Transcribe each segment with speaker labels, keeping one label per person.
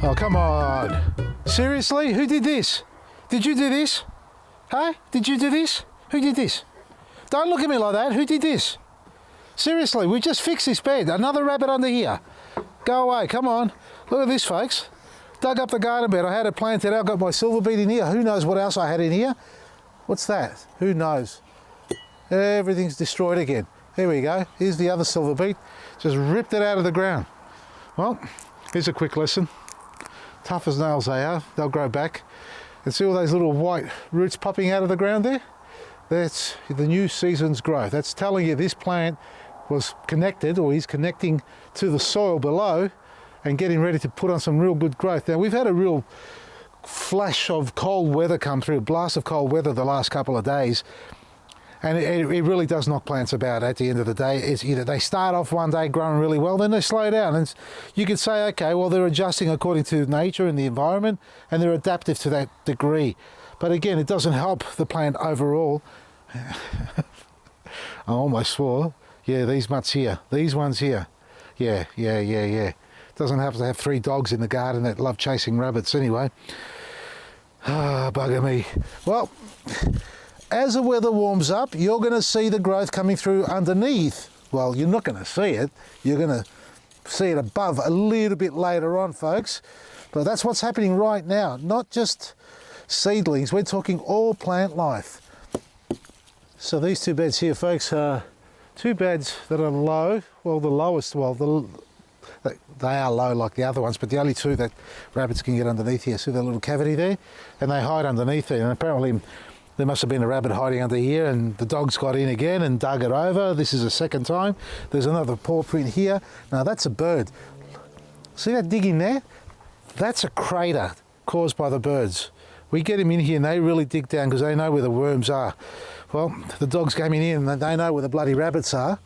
Speaker 1: Oh, come on. Seriously? Who did this? Did you do this? Huh? Did you do this? Who did this? Don't look at me like that. Who did this? Seriously, we just fixed this bed. Another rabbit under here. Go away, come on. Look at this, folks. Dug up the garden bed. I had it planted out. Got my silver beet in here. Who knows what else I had in here? What's that? Who knows? Everything's destroyed again. Here we go. Here's the other silver beet. Just ripped it out of the ground. Well, here's a quick lesson. Tough as nails they are. They'll grow back. And see all those little white roots popping out of the ground there? That's the new season's growth. That's telling you this plant was connected, or is connecting to the soil below and getting ready to put on some real good growth. Now, we've had a real flash of cold weather come through, a blast of cold weather the last couple of days. And it really does knock plants about at the end of the day. It's either they start off one day growing really well, then they slow down. And you could say, okay, well, they're adjusting according to nature and the environment, and they're adaptive to that degree. But again, it doesn't help the plant overall. I almost swore. Yeah, these mutts here. These ones here. Yeah. Doesn't have to have 3 dogs in the garden that love chasing rabbits anyway. Ah, bugger me. Well, as the weather warms up, you're going to see the growth coming through underneath. Well, you're not going to see it. You're going to see it above a little bit later on, folks. But that's what's happening right now. Not just seedlings. We're talking all plant life. So these 2 beds here, folks, are 2 beds that are low. Well, the lowest, they are low like the other ones, but the only 2 that rabbits can get underneath here. See that little cavity there? And they hide underneath there. And apparently there must have been a rabbit hiding under here, and the dogs got in again and dug it over. This is the second time. There's another paw print here. Now that's a bird. See that digging there? That's a crater caused by the birds. We get them in here and they really dig down because they know where the worms are. Well, the dogs came in here and they know where the bloody rabbits are.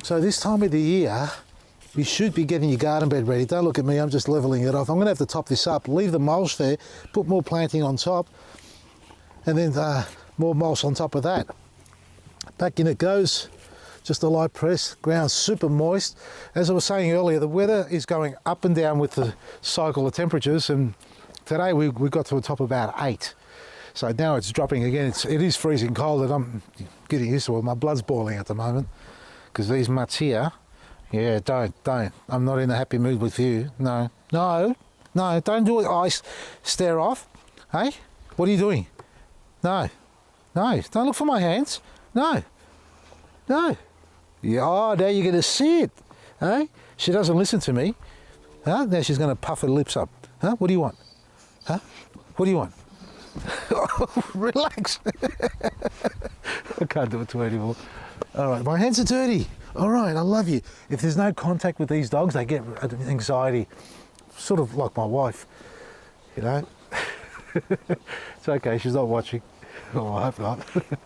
Speaker 1: So this time of the year, you should be getting your garden bed ready. Don't look at me, I'm just leveling it off. I'm going to have to top this up, leave the mulch there, put more planting on top, and then more mulch on top of that. Back in it goes, just a light press, ground's super moist. As I was saying earlier, the weather is going up and down with the cycle of temperatures, and today we got to a top of about 8. So now it's dropping again. It is freezing cold, and I'm getting used to it. My blood's boiling at the moment because these mutts here, yeah, don't. I'm not in a happy mood with you. No, don't do it. Eyes stare off. Hey, what are you doing? No, don't look for my hands. No. Yeah, oh, now you're going to see it. Hey, she doesn't listen to me. Huh? Now she's going to puff her lips up. Huh? What do you want? Huh? What do you want? Relax. I can't do it to her anymore. All right, my hands are dirty. All right, I love you. If there's no contact with these dogs, they get anxiety, sort of like my wife, you know. It's okay, she's not watching. Oh, I hope not.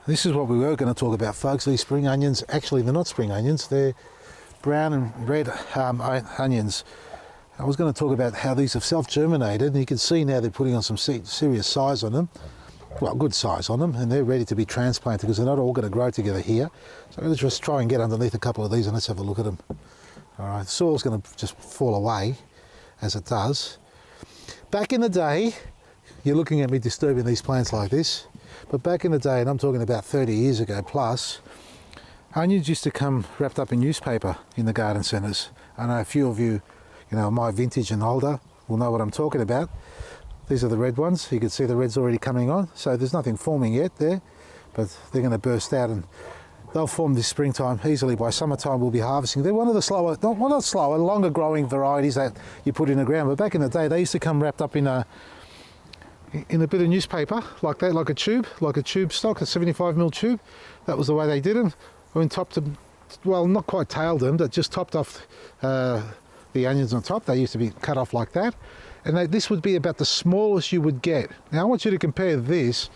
Speaker 1: This is what we were going to talk about, folks. These spring onions, actually they're not spring onions, they're brown and red onions. I was going to talk about how these have self-germinated, and you can see now they're putting on some serious size on them. Well, good size on them, and they're ready to be transplanted because they're not all going to grow together here. So I'm going to just try and get underneath a couple of these and let's have a look at them. All right, the soil's going to just fall away as it does. Back in the day, you're looking at me disturbing these plants like this, but back in the day, and I'm talking about 30 years ago plus, onions used to come wrapped up in newspaper in the garden centres. I know a few of you, my vintage and older will know what I'm talking about. These are the red ones. You can see the red's already coming on. So there's nothing forming yet there, but they're going to burst out and they'll form this springtime easily. By summertime we'll be harvesting. They're one of the slower, not slower, longer growing varieties that you put in the ground. But back in the day, they used to come wrapped up in a bit of newspaper like that, like a tube stock, a 75mm tube. That was the way they did them. When topped them, well, not quite tailed them, but just topped off the onions on top. They used to be cut off like that, and this would be about the smallest you would get. Now I want you to compare this,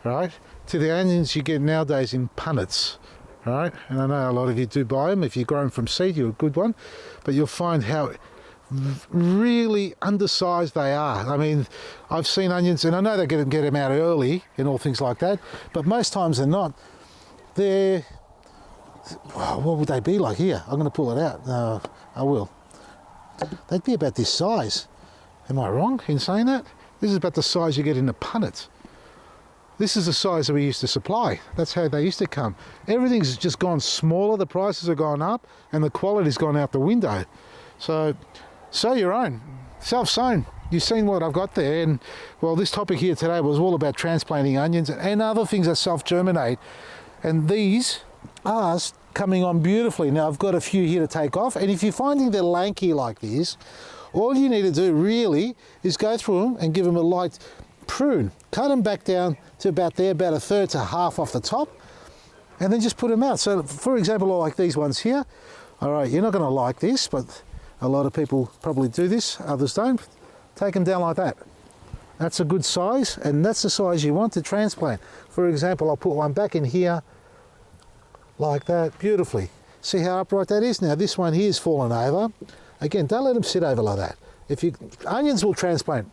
Speaker 1: right, to the onions you get nowadays in punnets, right? And I know a lot of you do buy them. If you grow them from seed, you're a good one, but you'll find how really undersized they are. I mean, I've seen onions, and I know they get them out early and all things like that, but most times they're not. They're, well, what would they be like here? I'm going to pull it out. I will. They'd be about this size. Am I wrong in saying that? This is about the size you get in a punnet. This is the size that we used to supply. That's how they used to come. Everything's just gone smaller, the prices have gone up, and the quality's gone out the window. So, sow your own, self-sown. You've seen what I've got there, and well, this topic here today was all about transplanting onions and other things that self-germinate. And these are coming on beautifully. Now, I've got a few here to take off, and if you're finding they're lanky like this, all you need to do really is go through them and give them a light prune. Cut them back down to about there, about a third to half off the top, and then just put them out. So, for example, like these ones here, all right, you're not going to like this, but a lot of people probably do this, others don't. Take them down like that. That's a good size, and that's the size you want to transplant. For example, I'll put one back in here, like that, beautifully. See how upright that is? Now, this one here is fallen over. Again, don't let them sit over like that. Onions will transplant,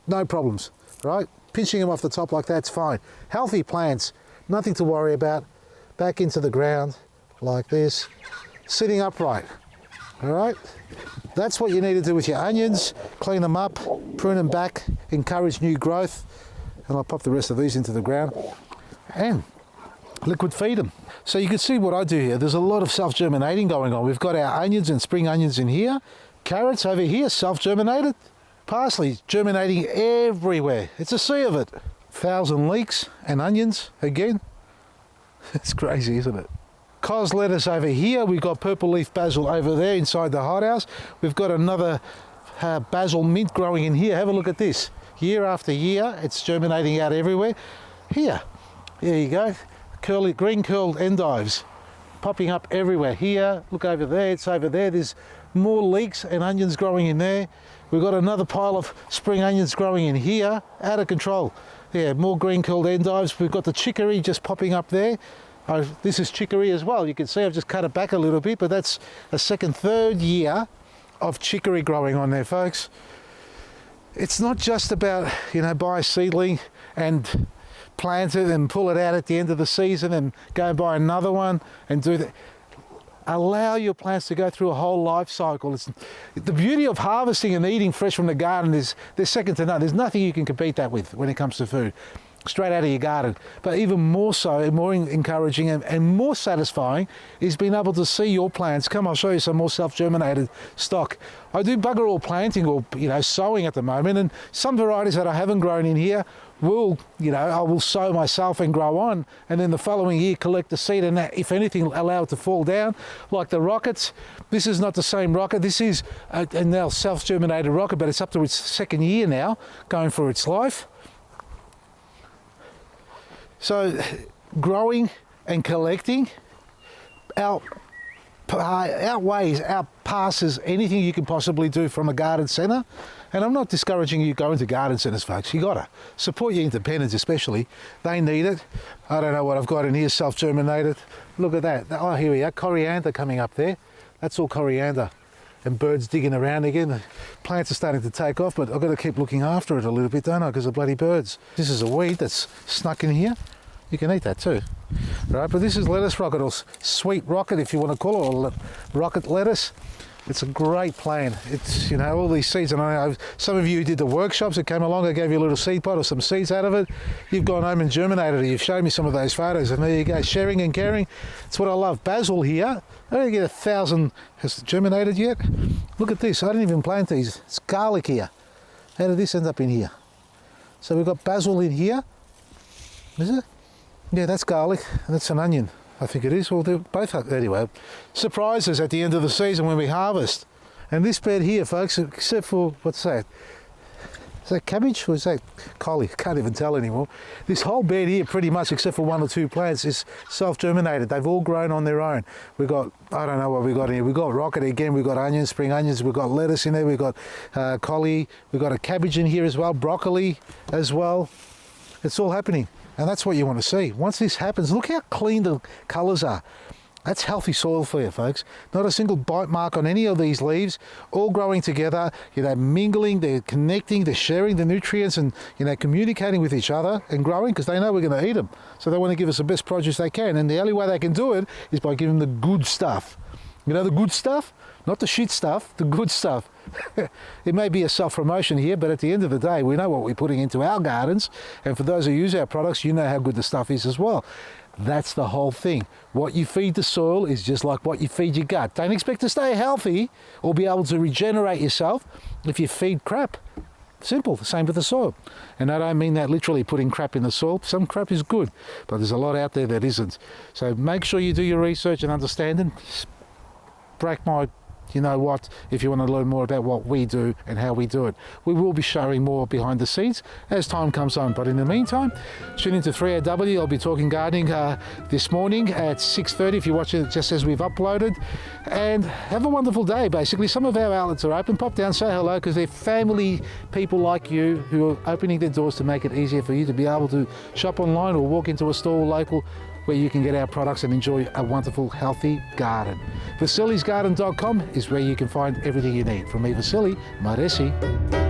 Speaker 1: no problems, right? Pinching them off the top like that's fine. Healthy plants, nothing to worry about. Back into the ground, like this, sitting upright, all right? That's what you need to do with your onions. Clean them up, prune them back, encourage new growth, and I'll pop the rest of these into the ground and liquid feed them. So you can see what I do here. There's a lot of self-germinating going on. We've got our onions and spring onions in here. Carrots over here, self-germinated. Parsley germinating everywhere. It's a sea of it. 1,000 leeks and onions again. It's crazy, isn't it? Cos lettuce over here. We've got purple leaf basil over there inside the hothouse. We've got another basil mint growing in here. Have a look at this. Year after year, it's germinating out everywhere. Here, there you go. Green curled endives popping up everywhere. Here, look over there, it's over there. There's more leeks and onions growing in there. We've got another pile of spring onions growing in here, out of control. Yeah, more green curled endives. We've got the chicory just popping up there. This is chicory as well. You can see I've just cut it back a little bit, but that's a second, third year of chicory growing on there, folks. It's not just about, buy a seedling and plant it and pull it out at the end of the season and go and buy another one and do that. Allow your plants to go through a whole life cycle. The beauty of harvesting and eating fresh from the garden is they're second to none. There's nothing you can compete that with when it comes to food. Straight out of your garden. But even more so, and more encouraging and more satisfying is being able to see your plants. Come, I'll show you some more self-germinated stock. I do bugger all planting or, sowing at the moment, and some varieties that I haven't grown in here will, I will sow myself and grow on, and then the following year collect the seed and, if anything, allow it to fall down. Like the rockets, this is not the same rocket. This is a now self-germinated rocket, but it's up to its second year now, going for its life. So growing and collecting outpasses anything you can possibly do from a garden centre. And I'm not discouraging you going to garden centres, folks. You gotta support your independents, especially. They need it. I don't know what I've got in here, self-germinated. Look at that. Oh, here we are, coriander coming up there. That's all coriander. And birds digging around again. The plants are starting to take off, but I've got to keep looking after it a little bit, don't I? Because of bloody birds. This is a weed that's snuck in here. You can eat that too, right? But this is lettuce rocket, or sweet rocket if you want to call it, or rocket lettuce. It's a great plant. It's, all these seeds, and I know some of you did the workshops that came along. I gave you a little seed pot or some seeds out of it. You've gone home and germinated it. You've shown me some of those photos, and there you go, sharing and caring. It's what I love. Basil here, I don't get 1,000, has it germinated yet? Look at this, I didn't even plant these. It's garlic here. How did this end up in here? So we've got basil in here, is it? Yeah, that's garlic, and that's an onion. I think it is. Well, they're both up. Anyway, surprises at the end of the season when we harvest. And this bed here, folks, except for, what's that? Is that cabbage or is that collie? Can't even tell anymore. This whole bed here, pretty much, except for one or two plants, is self-germinated. They've all grown on their own. We've got, I don't know what we've got in here. We've got rocket again. We've got onions, spring onions. We've got lettuce in there. We've got collie. We've got a cabbage in here as well. Broccoli as well. It's all happening. And that's what you want to see. Once this happens, look how clean the colours are. That's healthy soil for you, folks. Not a single bite mark on any of these leaves, all growing together, mingling, they're connecting, they're sharing the nutrients and, communicating with each other and growing because they know we're going to eat them. So they want to give us the best produce they can. And the only way they can do it is by giving them the good stuff. The good stuff? Not the shit stuff, the good stuff. It may be a self-promotion here, but at the end of the day, we know what we're putting into our gardens. And for those who use our products, you know how good the stuff is as well. That's the whole thing. What you feed the soil is just like what you feed your gut. Don't expect to stay healthy or be able to regenerate yourself if you feed crap. Simple, the same with the soil. And I don't mean that literally putting crap in the soil. Some crap is good, but there's a lot out there that isn't. So make sure you do your research and understanding. Break my, you know what, if you want to learn more about what we do and how we do it. We will be sharing more behind the scenes as time comes on. But in the meantime, tune into 3AW. I'll be talking gardening this morning at 6:30 if you're watching it just as we've uploaded. And have a wonderful day, basically. Some of our outlets are open. Pop down, say hello, because they're family people like you who are opening their doors to make it easier for you to be able to shop online or walk into a store local where you can get our products and enjoy a wonderful, healthy garden. Vasili'sGarden.com is where you can find everything you need. From me, Vasili, Maresi.